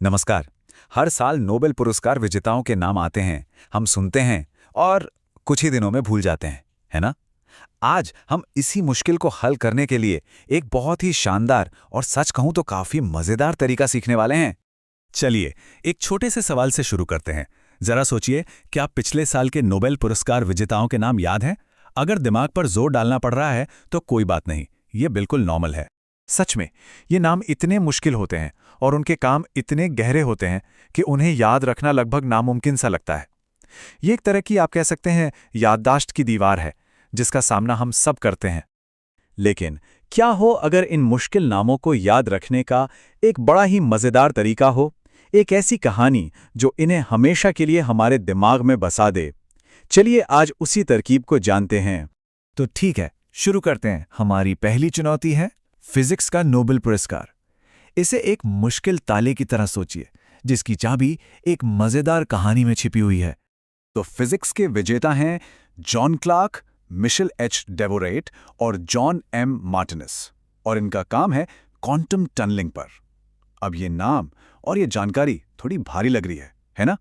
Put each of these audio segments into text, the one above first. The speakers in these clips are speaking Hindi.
नमस्कार। हर साल नोबेल पुरस्कार विजेताओं के नाम आते हैं, हम सुनते हैं और कुछ ही दिनों में भूल जाते हैं, है ना? आज हम इसी मुश्किल को हल करने के लिए एक बहुत ही शानदार और सच कहूं तो काफी मजेदार तरीका सीखने वाले हैं। चलिए, एक छोटे से सवाल से शुरू करते हैं। जरा सोचिए, क्या पिछले साल के नोबेल पुरस्कार विजेताओं के नाम याद हैं? अगर दिमाग पर जोर डालना पड़ रहा है तो कोई बात नहीं, ये बिल्कुल नॉर्मल है। सच में, ये नाम इतने मुश्किल होते हैं और उनके काम इतने गहरे होते हैं कि उन्हें याद रखना लगभग नामुमकिन सा लगता है। ये एक तरह की आप कह सकते हैं याददाश्त की दीवार है, जिसका सामना हम सब करते हैं। लेकिन क्या हो अगर इन मुश्किल नामों को याद रखने का एक बड़ा ही मजेदार तरीका हो, एक ऐसी कहानी जो इन्हें हमेशा के लिए हमारे दिमाग में बसा दे। चलिए आज उसी तरकीब को जानते हैं। तो ठीक है, शुरू करते हैं। हमारी पहली चुनौती है फिजिक्स का नोबेल पुरस्कार। इसे एक मुश्किल ताले की तरह सोचिए, जिसकी चाबी एक मजेदार कहानी में छिपी हुई है। तो फिजिक्स के विजेता हैं जॉन क्लार्क, मिशेल एच डेवोरेट और जॉन एम मार्टिनस, और इनका काम है क्वांटम टनलिंग पर। अब ये नाम और ये जानकारी थोड़ी भारी लग रही है ना?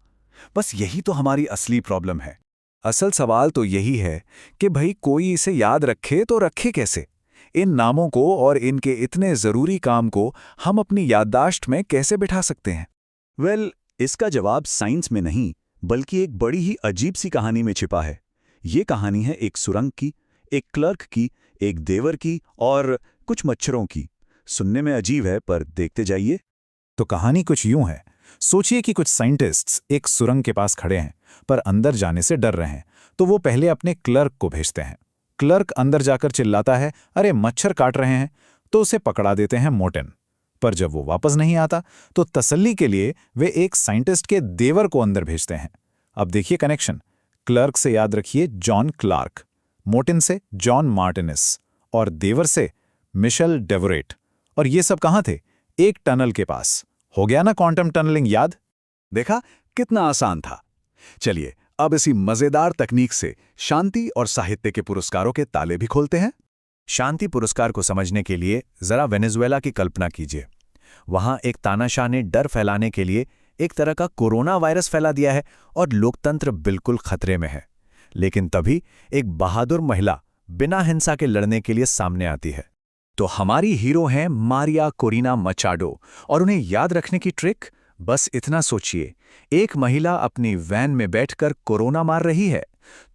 बस यही तो हमारी असली प्रॉब्लम है। असल सवाल तो यही है कि भाई कोई इसे याद रखे तो रखे कैसे? इन नामों को और इनके इतने जरूरी काम को हम अपनी याददाश्त में कैसे बिठा सकते हैं? इसका जवाब साइंस में नहीं, बल्कि एक बड़ी ही अजीब सी कहानी में छिपा है। ये कहानी है एक सुरंग की, एक क्लर्क की, एक देवर की और कुछ मच्छरों की। सुनने में अजीब है, पर देखते जाइए। तो कहानी कुछ यूं है। सोचिए कि कुछ साइंटिस्ट्स एक सुरंग के पास खड़े हैं, पर अंदर जाने से डर रहे हैं। तो वो पहले अपने क्लर्क को भेजते हैं। क्लर्क अंदर जाकर चिल्लाता है, अरे मच्छर काट रहे हैं। तो उसे पकड़ा देते हैं मोर्टेन। पर जब वो वापस नहीं आता तो तसल्ली के लिए वे एक साइंटिस्ट के देवर को अंदर भेजते हैं। अब देखिए कनेक्शन। क्लर्क से याद रखिए जॉन क्लार्क, मोर्टेन से जॉन मार्टिनस और देवर से मिशेल डेवोरेट। और ये सब कहाँ थे? एक टनल के पास। हो गया ना क्वांटम टनलिंग याद? देखा कितना आसान था। चलिए अब इसी मजेदार तकनीक से शांति और साहित्य के पुरस्कारों के ताले भी खोलते हैं। शांति पुरस्कार को समझने के लिए जरा वेनेजुएला की कल्पना कीजिए। वहां एक तानाशाह ने डर फैलाने के लिए एक तरह का कोरोना वायरस फैला दिया है और लोकतंत्र बिल्कुल खतरे में है। लेकिन तभी एक बहादुर महिला बिना हिंसा के लड़ने के लिए सामने आती है। तो हमारी हीरो हैं मारिया कोरिना मचाडो, और उन्हें याद रखने की ट्रिक बस इतना सोचिए। एक महिला अपनी वैन में बैठकर कोरोना मार रही है,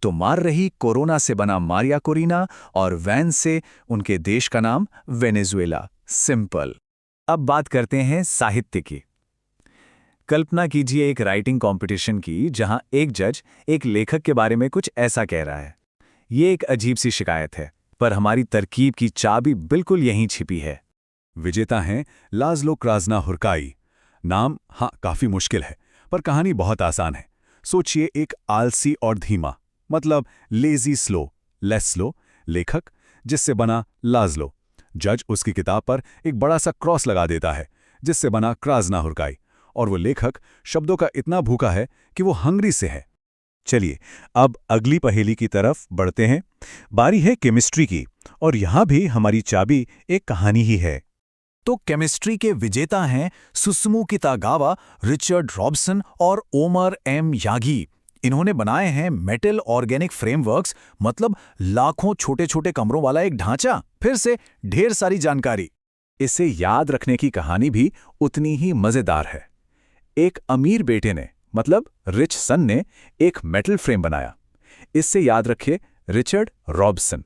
तो मार रही कोरोना से बना मारिया कोरिना और वैन से उनके देश का नाम वेनेजुएला। सिंपल। अब बात करते हैं साहित्य की। कल्पना कीजिए एक राइटिंग कंपटीशन की, जहां एक जज एक लेखक के बारे में कुछ ऐसा कह रहा है। ये एक अजीब सी शिकायत है, पर हमारी तरकीब की चाबी बिल्कुल यहीं छिपी है। विजेता हैं लाज़लो क्रास्नाहुरकाई। नाम काफी मुश्किल है, पर कहानी बहुत आसान है। सोचिए, एक आलसी और धीमा, मतलब लेजी स्लो, लेस स्लो लेखक, जिससे बना लाज़लो। जज उसकी किताब पर एक बड़ा सा क्रॉस लगा देता है, जिससे बना क्रास्नाहुरकाई। और वो लेखक शब्दों का इतना भूखा है कि वो हंगरी से है। चलिए अब अगली पहेली की तरफ बढ़ते हैं। बारी है केमिस्ट्री की, और यहां भी हमारी चाबी एक कहानी ही है। तो केमिस्ट्री के विजेता हैं सुसुमु कितागावा, रिचर्ड रॉबसन और ओमर एम यागी। इन्होंने बनाए हैं मेटल ऑर्गेनिक फ्रेमवर्क्स, मतलब लाखों छोटे छोटे कमरों वाला एक ढांचा। फिर से ढेर सारी जानकारी। इसे याद रखने की कहानी भी उतनी ही मजेदार है। एक अमीर बेटे ने, मतलब रिच सन ने, एक मेटल फ्रेम बनाया। इससे याद रखिए रिचर्ड रॉबसन।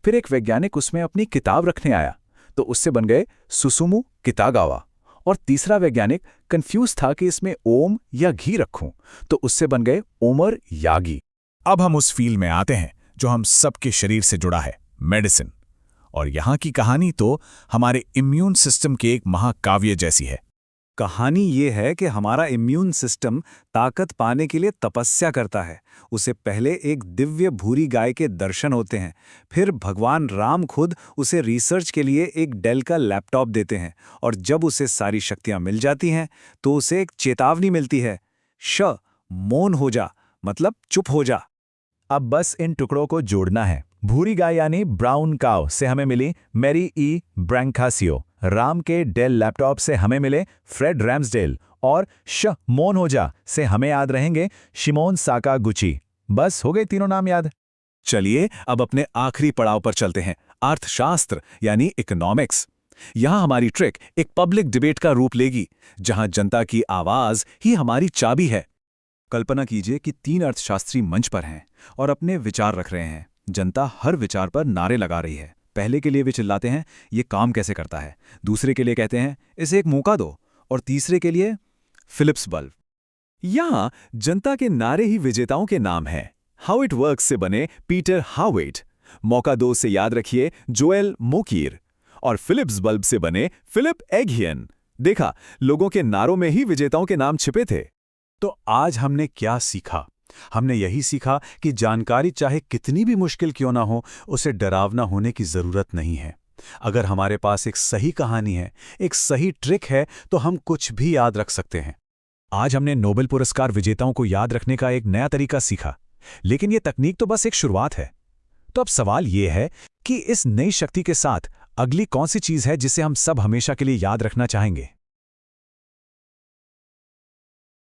फिर एक वैज्ञानिक उसमें अपनी किताब रखने आया, तो उससे बन गए सुसुमु कितागावा। और तीसरा वैज्ञानिक कंफ्यूज था कि इसमें ओम या घी रखूं, तो उससे बन गए ओमर यागी। अब हम उस फील्ड में आते हैं जो हम सबके शरीर से जुड़ा है, मेडिसिन। और यहाँ की कहानी तो हमारे इम्यून सिस्टम के एक महाकाव्य जैसी है। कहानी ये है कि हमारा इम्यून सिस्टम ताकत पाने के लिए तपस्या करता है। उसे पहले एक दिव्य भूरी गाय के दर्शन होते हैं, फिर भगवान राम खुद उसे रिसर्च के लिए एक डेल का लैपटॉप देते हैं, और जब उसे सारी शक्तियां मिल जाती हैं तो उसे एक चेतावनी मिलती है, मौन हो जा, मतलब चुप हो जा। अब बस इन टुकड़ों को जोड़ना है। भूरी गाय यानी ब्राउन काउ से हमें मिली मैरी ई ब्रैंकासियो। राम के डेल लैपटॉप से हमें मिले फ्रेड रैम्सडेल। और श मौन हो जा से हमें याद रहेंगे शिमोन साकागुची। बस हो गए तीनों नाम याद। चलिए अब अपने आखिरी पड़ाव पर चलते हैं, अर्थशास्त्र यानी इकोनॉमिक्स। यहां हमारी ट्रिक एक पब्लिक डिबेट का रूप लेगी, जहां जनता की आवाज ही हमारी चाबी है। कल्पना कीजिए कि 3 अर्थशास्त्री मंच पर हैं और अपने विचार रख रहे हैं। जनता हर विचार पर नारे लगा रही है। पहले के लिए वे चिल्लाते हैं, ये काम कैसे करता है। दूसरे के लिए कहते हैं, इसे एक मौका दो। और तीसरे के लिए फिलिप्स बल्ब। यहां जनता के नारे ही विजेताओं के नाम हैं। हाउ इट वर्क्स से बने पीटर हावेट, मौका दो से याद रखिए जोएल मोकीर, और फिलिप्स बल्ब से बने फिलिप एगहियन। देखा, लोगों के नारों में ही विजेताओं के नाम छिपे थे। तो आज हमने क्या सीखा? हमने यही सीखा कि जानकारी चाहे कितनी भी मुश्किल क्यों ना हो, उसे डरावना होने की जरूरत नहीं है। अगर हमारे पास एक सही कहानी है, एक सही ट्रिक है, तो हम कुछ भी याद रख सकते हैं। आज हमने नोबेल पुरस्कार विजेताओं को याद रखने का एक नया तरीका सीखा, लेकिन यह तकनीक तो बस एक शुरुआत है। तो अब सवाल यह है कि इस नई शक्ति के साथ अगली कौन सी चीज है जिसे हम सब हमेशा के लिए याद रखना चाहेंगे?